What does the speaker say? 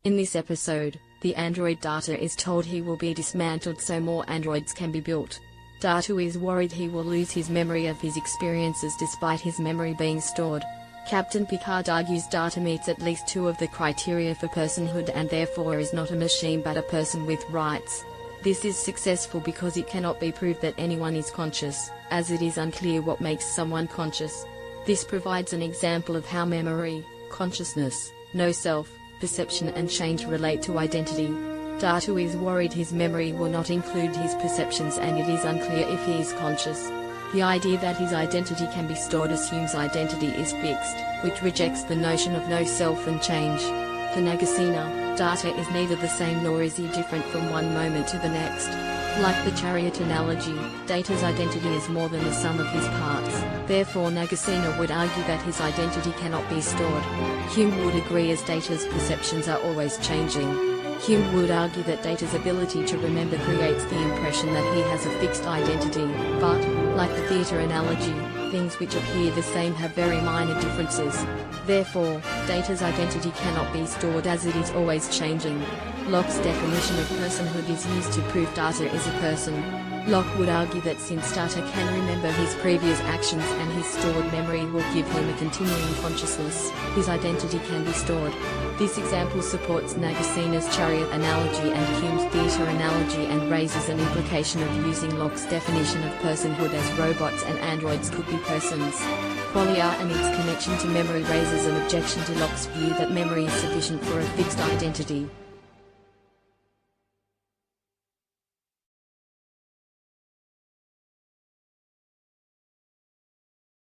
In this episode, the android Data is told he will be dismantled so more androids can be built. Data is worried he will lose his memory of his experiences despite his memory being stored. Captain Picard argues Data meets at least two of the criteria for personhood and therefore is not a machine but a person with rights. This is successful because it cannot be proved that anyone is conscious, as it is unclear what makes someone conscious. This provides an example of how memory, consciousness, no self, perception and change relate to identity. Data is worried his memory will not include his perceptions and it is unclear if he is conscious. The idea that his identity can be stored assumes identity is fixed, which rejects the notion of no self and change. For Nagasena, Data is neither the same nor is he different from one moment to the next. Like the chariot analogy, Data's identity is more than the sum of his parts. Therefore Nagasena would argue that his identity cannot be stored. Hume would agree as Data's perceptions are always changing. Hume would argue that Data's ability to remember creates the impression that he has a fixed identity, but, like the theatre analogy, things which appear the same have very minor differences. Therefore, Data's identity cannot be stored as it is always changing. Locke's definition of personhood is used to prove Data is a person. Locke would argue that since Data can remember his previous actions and his stored memory will give him a continuing consciousness, his identity can be stored. This example supports Nagasena's chariot analogy and Hume's theatre analogy and raises an implication of using Locke's definition of personhood as robots and androids could be persons. Qualia and its connection to memory raises an objection to Locke's view that memory is sufficient for a fixed identity.